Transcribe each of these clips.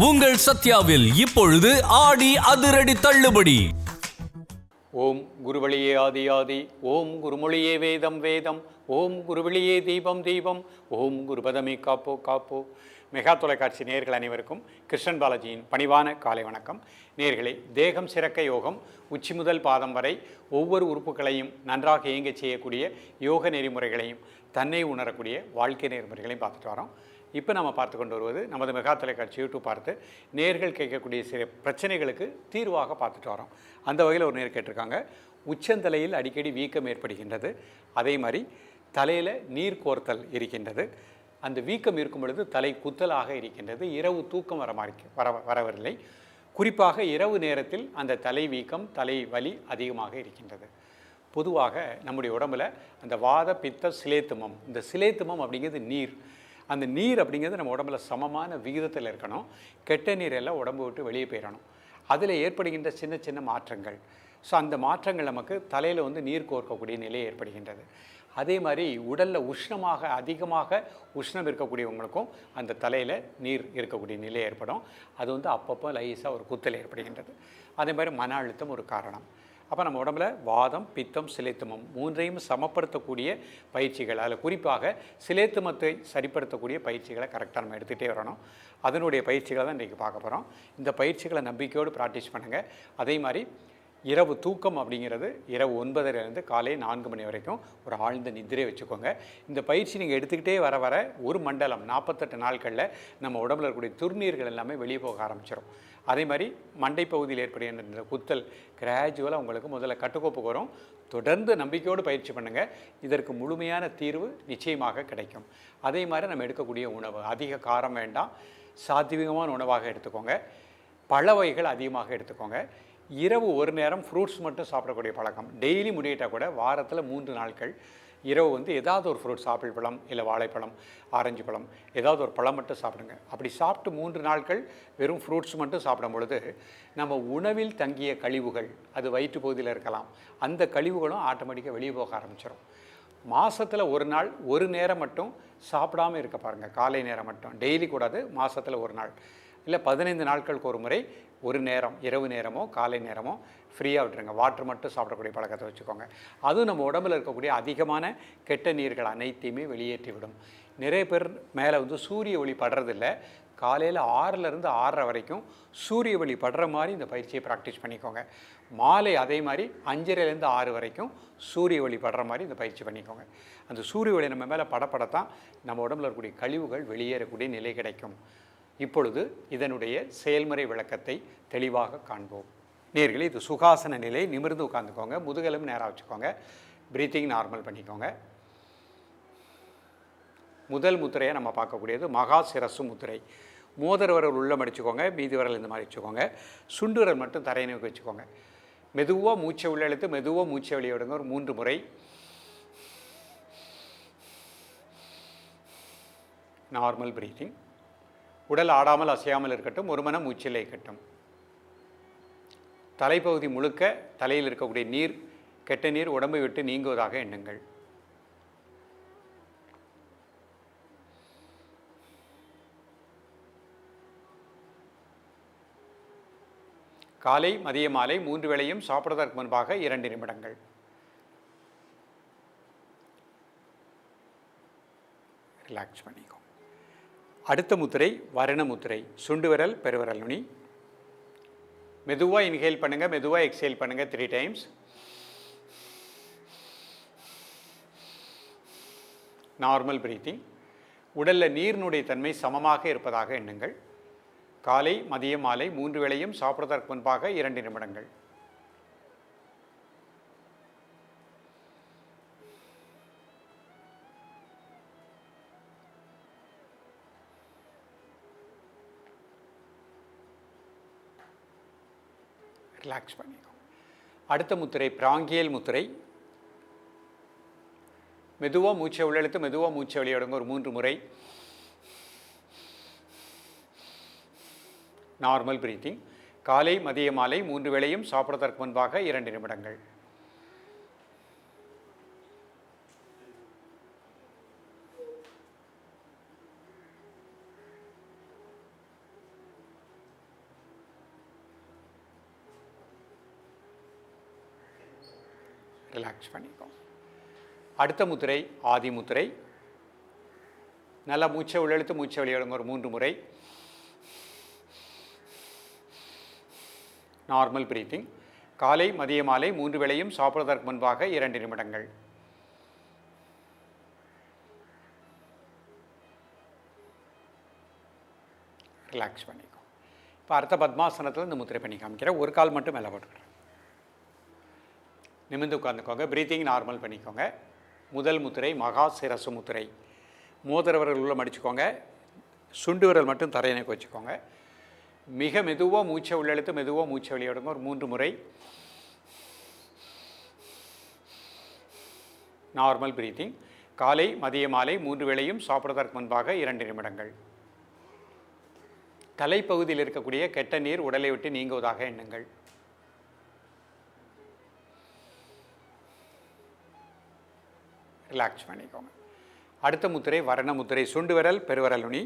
உங்கள் சத்யாவில் இப்பொழுது ஆடி அதிரடி தள்ளுபடி. ஓம் குருவழியே ஆதி ஆதி, ஓம் குருமொழியே வேதம் வேதம், ஓம் குருவழியே தீபம் தீபம், ஓம் குருபதமே காப்போ காப்போ. மெகா தொலைக்காட்சி நேயர்கள் அனைவருக்கும் கிருஷ்ணன் பாலாஜியின் பணிவான காலை வணக்கம். நேயர்களே, தேகம் சிறக்க யோகம், உச்சி முதல் பாதம் வரை ஒவ்வொரு உறுப்புகளையும் நன்றாக இயங்க செய்யக்கூடிய யோக நெறிமுறைகளையும் தன்னை உணரக்கூடிய வாழ்க்கை நெறிமுறைகளையும் பார்த்துட்டு வரோம். இப்போ நம்ம பார்த்து கொண்டு வருவது நமது மெகா தொலைக்காட்சி யூடியூப் பார்த்து நேர்கள் கேட்கக்கூடிய சில பிரச்சனைகளுக்கு தீர்வாக பார்த்துட்டு வரோம். அந்த வகையில் ஒரு நேர் கேட்டிருக்காங்க, உச்சந்தலையில் அடிக்கடி வீக்கம் ஏற்படுகின்றது, அதே மாதிரி தலையில் நீர் கோர்த்தல் இருக்கின்றது, அந்த வீக்கம் இருக்கும் பொழுது தலை குத்தலாக இருக்கின்றது, இரவு தூக்கம் வரவில்லை, குறிப்பாக இரவு நேரத்தில் அந்த தலை வீக்கம் தலை வலி அதிகமாக இருக்கின்றது. பொதுவாக நம்முடைய உடம்பில் அந்த வாத பித்த சிலேத்துமம், இந்த சிலேத்துமம் அப்படிங்கிறது நீர், அந்த நீர் அப்படிங்கிறது நம்ம உடம்புல சமமான விகிதத்தில் இருக்கணும். கெட்ட நீர் எல்லாம் உடம்பு விட்டு வெளியே போயிடணும். அதில் ஏற்படுகின்ற சின்ன சின்ன மாற்றங்கள், ஸோ அந்த மாற்றங்கள் நமக்கு தலையில் நீர் கோர்க்கக்கூடிய நிலை ஏற்படுகின்றது. அதே மாதிரி உடலில் உஷ்ணமாக அதிகமாக உஷ்ணம் இருக்கக்கூடியவங்களுக்கும் அந்த தலையில் நீர் இருக்கக்கூடிய நிலை ஏற்படும். அது அப்பப்போ லைஸாக ஒரு குத்தல் ஏற்படுகின்றது. அதே மாதிரி மன அழுத்தம் ஒரு காரணம். அப்போ நம்ம உடம்புல வாதம் பித்தம் சிலேத்துமம் மூன்றையும் சமப்படுத்தக்கூடிய பயிற்சிகள், அதில் குறிப்பாக சிலேத்துமத்தை சரிப்படுத்தக்கூடிய பயிற்சிகளை கரெக்டாக நம்ம எடுத்துகிட்டே வரணும். அதனுடைய பயிற்சிகளை தான் இன்றைக்கி பார்க்க போகிறோம். இந்த பயிற்சிகளை நம்பிக்கையோடு ப்ராக்டிஸ் பண்ணுங்கள். அதே மாதிரி இரவு தூக்கம் அப்படிங்கிறது இரவு 9:30 காலை 4 மணி வரைக்கும் ஒரு ஆழ்ந்த நித்திரை வச்சுக்கோங்க. இந்த பயிற்சி நீங்கள் எடுத்துக்கிட்டே வர வர ஒரு மண்டலம் 48 நாட்களில் நம்ம உடம்புல இருக்கக்கூடிய துர்நீர்கள் எல்லாமே வெளியே போக ஆரம்பிச்சிடும். அதே மாதிரி மண்டை பகுதியில் ஏற்படுகின்ற இந்த குத்தல் கிராஜுவலாக உங்களுக்கு முதல்ல கட்டுக்கோப்புக்கு வரும். தொடர்ந்து நம்பிக்கையோடு பயிற்சி பண்ணுங்கள். இதற்கு முழுமையான தீர்வு நிச்சயமாக கிடைக்கும். அதே மாதிரி நம்ம எடுக்கக்கூடிய உணவு அதிக காரம் வேண்டாம், சாத்வீகமான உணவாக எடுத்துக்கோங்க. பழ வகைகள் அதிகமாக எடுத்துக்கோங்க. இரவு ஒரு நேரம் ஃப்ரூட்ஸ் மட்டும் சாப்பிடக்கூடிய பழக்கம் டெய்லி முடியிட்டால் கூட வாரத்தில் 3 நாட்கள் இரவு ஏதாவது ஒரு ஃப்ரூட்ஸ், ஆப்பிள் பழம் இல்லை வாழைப்பழம், ஆரஞ்சு பழம், ஏதாவது ஒரு பழம் மட்டும் சாப்பிடுங்க. அப்படி சாப்பிட்டு 3 நாட்கள் வெறும் ஃப்ரூட்ஸ் மட்டும் சாப்பிடும் பொழுது நம்ம உணவில் தங்கிய கழிவுகள், அது வயிற்று பகுதியில் இருக்கலாம், அந்த கழிவுகளும் ஆட்டோமேட்டிக்காக வெளியே போக ஆரம்பிச்சிடும். மாதத்தில் ஒரு நாள் ஒரு நேரம் மட்டும் சாப்பிடாமல் இருக்க பாருங்கள். காலை நேரம் மட்டும், டெய்லி கூடாது, மாதத்தில் ஒரு நாள் இல்லை 15 நாட்களுக்கு ஒரு முறை ஒரு நேரம், இரவு நேரமோ காலை நேரமோ ஃப்ரீயாக விட்டுருங்க. வாட்டர் மட்டும் சாப்பிடக்கூடிய பழக்கத்தை வச்சுக்கோங்க. அதுவும் நம்ம உடம்பில் இருக்கக்கூடிய அதிகமான கெட்ட நீர்கள் அனைத்தையுமே வெளியேற்றி விடும். நிறைய பேர் மேலே சூரிய ஒளி படுறதில்ல. காலையில் 6லேருந்து 6:30 வரைக்கும் சூரிய ஒளி படுற மாதிரி இந்த பயிற்சியை ப்ராக்டிஸ் பண்ணிக்கோங்க. மாலை அதே மாதிரி 5:30லேருந்து 6 வரைக்கும் சூரிய ஒளி படுற மாதிரி இந்த பயிற்சி பண்ணிக்கோங்க. அந்த சூரிய ஒளி நம்ம மேலே படப்படத்தான் நம்ம உடம்புல இருக்கக்கூடிய கழிவுகள் வெளியேறக்கூடிய நிலை கிடைக்கும். இப்பொழுது இதனுடைய செயல்முறை விளக்கத்தை தெளிவாக காண்போம். நேர்களே, இது சுகாசன நிலை. நிமிர்ந்து உட்காந்துக்கோங்க. முதுகெலும் நேராக வச்சுக்கோங்க. பிரீத்திங் நார்மல் பண்ணிக்கோங்க. முதல் முத்திரையை நம்ம பார்க்கக்கூடியது மகா சிரசு முத்திரை. மோதிர விரல் உள்ள மடிச்சுக்கோங்க, மீதி விரல் இந்த மாதிரி வச்சுக்கோங்க. சுண்டு விரல் மட்டும் தரையை நோக்கி வச்சுக்கோங்க. மெதுவாக மூச்சை உள்ள இழுத்து மெதுவாக மூச்சை வெளியே விடுங்க. ஒரு 3 முறை. Normal breathing. உடல் ஆடாமல் அசையாமல் இருக்கட்டும். ஒரு மனம் மூச்சில் இருக்கட்டும். தலைப்பகுதி முழுக்க தலையில் இருக்கக்கூடிய நீர், கெட்ட நீர் உடம்பை விட்டு நீங்குவதாக எண்ணுங்கள். காலை மதிய மாலை 3 வேளையும் சாப்பிடுவதற்கு முன்பாக 2 நிமிடங்கள். ரிலாக்ஸ் பண்ணிக்கோ. அடுத்த முத்திரை வரண முத்திரை. சுண்டு விரல் பெருவிரல் நுனி. மெதுவாக இன்ஹேல் பண்ணுங்கள், மெதுவாக எக்ஸேல் பண்ணுங்கள் 3 டைம்ஸ். Normal breathing. உடலில் நீரினுடைய தன்மை சமமாக இருப்பதாக எண்ணுங்கள். காலை மதியம் மாலை 3 வேளையும் சாப்பிடுவதற்கு முன்பாக 2 நிமிடங்கள். ரிலாக்ஸ் பண்ணிக்கோ. அடுத்த முத்திரை பிராங்கியல் முத்திரை. மெதுவாக மூச்சை உள்ளெழுத்து மெதுவாக மூச்சை வெளியிடுங்க. ஒரு 3 முறை. Normal breathing. காலை மதிய மாலை 3 வேளையும் சாப்பிடுவதற்கு முன்பாக 2 நிமிடங்கள். ரிலாக்ஸ் பண்ணிக்கோங்க. அடுத்த முத்திரை ஆதி முத்திரை. நல்லா மூச்சை உள்ளெழுத்து மூச்சை வெளியிடுங்க ஒரு 3 முறை. Normal breathing. காலை மதிய மாலை 3 வேளையும் சாப்பிடுவதற்கு முன்பாக 2 நிமிடங்கள். ரிலாக்ஸ் பண்ணிக்கோ. இப்போ அடுத்த பத்மாசனத்தில் இந்த முத்திரை பண்ணி காமிக்கிறேன். ஒரு கால் மட்டும் மேலே போட்டுக்கிறேன். நிமிர்ந்து உட்காந்துக்கோங்க. ப்ரீத்திங் நார்மல் பண்ணிக்கோங்க. முதல் முத்திரை மகா சிரசு முத்திரை. மோதிர விரல் உள்ள மடிச்சுக்கோங்க. சுண்டு விரல் மட்டும் தரையினைக்கு வச்சுக்கோங்க. மிக மெதுவாக மூச்சை உள்ளெழுத்து மெதுவாக மூச்சை வெளியிடுங்க ஒரு 3 முறை. Normal breathing. காலை மதிய மாலை 3 வேளையும் சாப்பிடுவதற்கு முன்பாக 2 நிமிடங்கள். தலைப்பகுதியில் இருக்கக்கூடிய கெட்ட நீர் உடலை விட்டு நீங்குவதாக எண்ணுங்கள். ரிலாக்ஸ் பண்ணிக்கோங்க. அடுத்த முத்திரை வரண முத்திரை. சுண்டு விரல் பெருவரல் நுனி.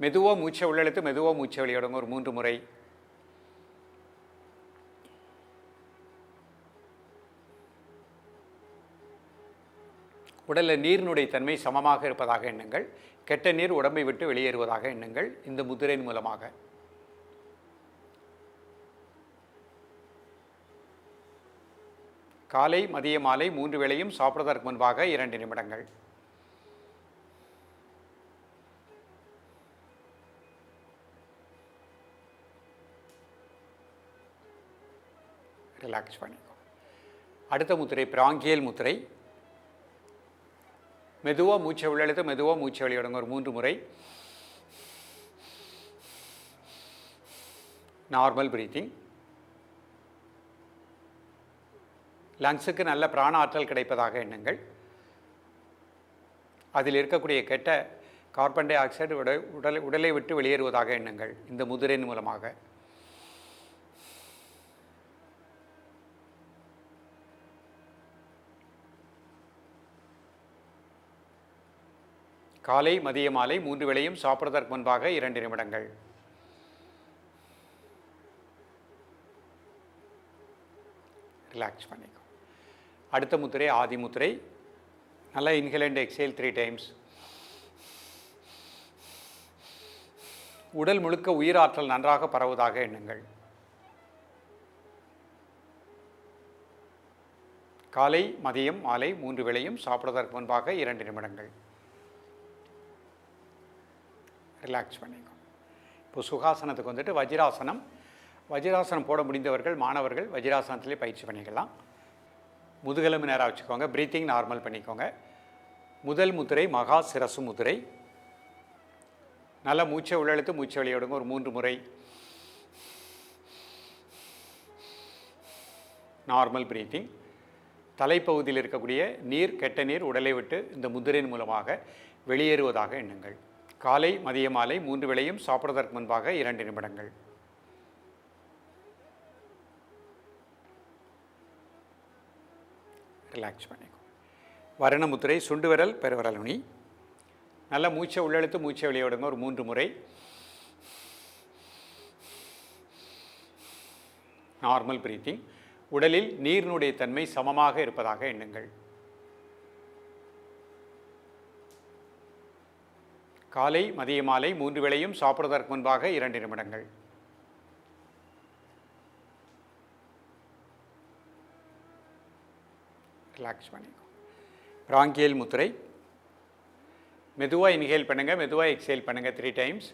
மெதுவாக மூச்சை உள்ளெழுத்து மெதுவாக மூச்சை வெளியிடுங்க ஒரு 3 முறை. உடலில் நீரினுடைய தன்மை சமமாக இருப்பதாக எண்ணுங்கள். கெட்ட நீர் உடம்பை விட்டு வெளியேறுவதாக எண்ணுங்கள் இந்த முத்திரையின் மூலமாக. காலை மதிய மாலை 3 வேளையும் சாப்பிடுவதற்கு முன்பாக 2 நிமிடங்கள். ரிலாக்ஸ் பண்ணிக்கோ. அடுத்த முத்திரை பிராங்கியல் முத்திரை. மெதுவாக மூச்சை உள்ளெழுத்து மெதுவாக மூச்சை வெளியிடுங்க ஒரு 3 முறை. Normal breathing. லங்ஸுக்கு நல்ல பிராண ஆற்றல் கிடைப்பதாக எண்ணுங்கள். அதில் இருக்கக்கூடிய கெட்ட கார்பன் டை ஆக்சைடு உடலை விட்டு வெளியேறுவதாக எண்ணுங்கள் இந்த முதிரையின் மூலமாக. காலை மதிய மாலை 3 வேளையும் சாப்பிடுவதற்கு முன்பாக 2 நிமிடங்கள். ரிலாக்ஸ் பண்ணிக்கோ. அடுத்த முத்திரை ஆதி முத்திரை. நல்லா இன்ஹேல் அண்ட் எக்ஸேல் 3 டைம்ஸ். உடல் முழுக்க உயிராற்றல் நன்றாக பரவுவதாக எண்ணுங்கள். காலை மதியம் மாலை 3 வேளையும் சாப்பிடுவதற்கு முன்பாக 2 நிமிடங்கள். ரிலாக்ஸ் பண்ணிக்கோ. இப்போ சுகாசனத்துக்கு வந்துட்டு வஜ்ராசனம். வஜ்ராசனம் போட முடிந்தவர்கள் மாணவர்கள் வஜ்ராசனத்திலே பயிற்சி பண்ணிக்கலாம். முதுகெலும்பு நேராக வச்சுக்கோங்க. ப்ரீத்திங் நார்மல் பண்ணிக்கோங்க. முதல் முத்திரை மகா சிரசு முத்திரை. நல்லா மூச்சை உள்ளெழுத்து மூச்சை வெளியிடுங்க ஒரு 3 முறை. Normal breathing. தலைப்பகுதியில் இருக்கக்கூடிய நீர் கெட்ட நீர் உடலை விட்டு இந்த முத்திரையின் மூலமாக வெளியேறுவதாக எண்ணுங்கள். காலை மதிய மாலை 3 வேளையும் சாப்பிடுவதற்கு முன்பாக 2 நிமிடங்கள். ரிலாக்ஸ் பண்ணிக்கோ. வரண முத்திரை. சுண்டு விரல் பெருவரல் நுனி. நல்லா மூச்சை உள்ளெழுத்து மூச்சை வெளியிடுங்க ஒரு 3 முறை. Normal breathing. உடலில் நீரினுடைய தன்மை சமமாக இருப்பதாக எண்ணுங்கள். காலை மதிய மாலை 3 வேளையும் சாப்பிடுவதற்கு முன்பாக 2 நிமிடங்கள். ரிலாக்ஸ் பண்ணிக்கோ. பிராங்கியல் முத்திரை. மெதுவாக இன்ஹேல் பண்ணுங்கள் மெதுவாக எக்ஸேல் பண்ணுங்கள் 3 டைம்ஸ்.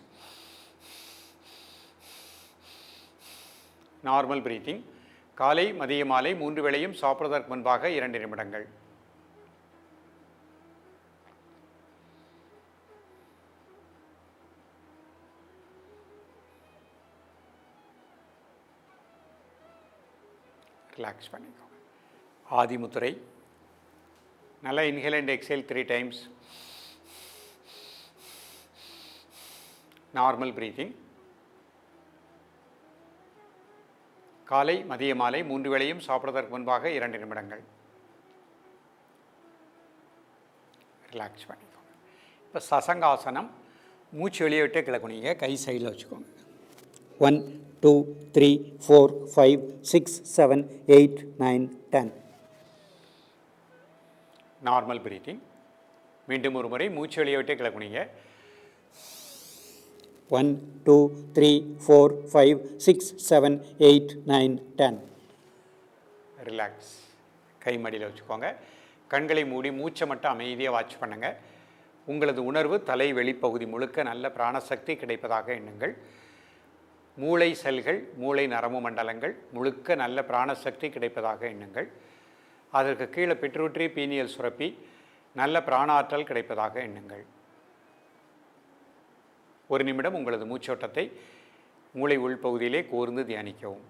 Normal breathing. காலை மதிய மாலை 3 வேளையும் சாப்பிடுவதற்கு முன்பாக 2 நிமிடங்கள். ரிலாக்ஸ் பண்ணிக்கோ. ஆதி முத்திரை. நல்லா inhale and exhale 3 times. Normal breathing. காலை மதிய மாலை 3 வேளையும் சாப்பிடுவதற்கு முன்பாக 2 நிமிடங்கள். ரிலாக்ஸ் பண்ணிக்கோங்க. இப்போ சசங்காசனம். மூச்சு வெளியே விட்டு கிழக்குனிங்க. கை சைடில் வச்சுக்கோங்க. 1 2 3 4 5 6 7 8 9 10. Normal breathing. மீண்டும் ஒரு முறை மூச்சு வெளியே விட்டு கிளப்புனீங்க. 1 2 3 4 5 6 7 8 9 10. ரிலாக்ஸ். கை மடியில் வச்சுக்கோங்க. கண்களை மூடி மூச்சை மட்டும் அமைதியாக வாட்ச் பண்ணுங்கள். உங்களது உணர்வு தலை வெளிப்பகுதி முழுக்க நல்ல பிராணசக்தி கிடைப்பதாக எண்ணுங்கள். மூளை செல்கள், மூளை நரம்பு மண்டலங்கள் முழுக்க நல்ல பிராணசக்தி கிடைப்பதாக எண்ணுங்கள். அதற்கு கீழே பிட்ரூட்ரி பீனியல் சுரப்பி நல்ல பிராணாற்றல் கிடைப்பதாக எண்ணுங்கள். ஒரு நிமிடம் உங்களது மூச்சோட்டத்தை மூளை உள்பகுதியிலே கூர்ந்து தியானிக்கவும்.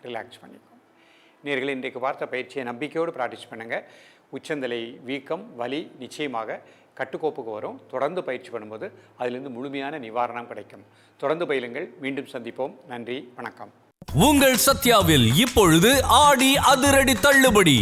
ரிலாக்ஸ் பண்ணிக்கோங்க. நேயர்களே, இன்றைக்கு பார்த்த பயிற்சியை நம்பிக்கையோடு ப்ராக்டிஸ் பண்ணுங்கள். உச்சந்தலை வீக்கம், வலி நிச்சயமாக கட்டுக்கோப்புக்கு வரும். தொடர்ந்து பயிற்சி பண்ணும்போது அதிலிருந்து முழுமையான நிவாரணம் கிடைக்கும். தொடர்ந்து பயிலுங்கள். மீண்டும் சந்திப்போம். நன்றி, வணக்கம். உங்கள் சத்யாவில் இப்பொழுது ஆடி அதிரடி தள்ளுபடி.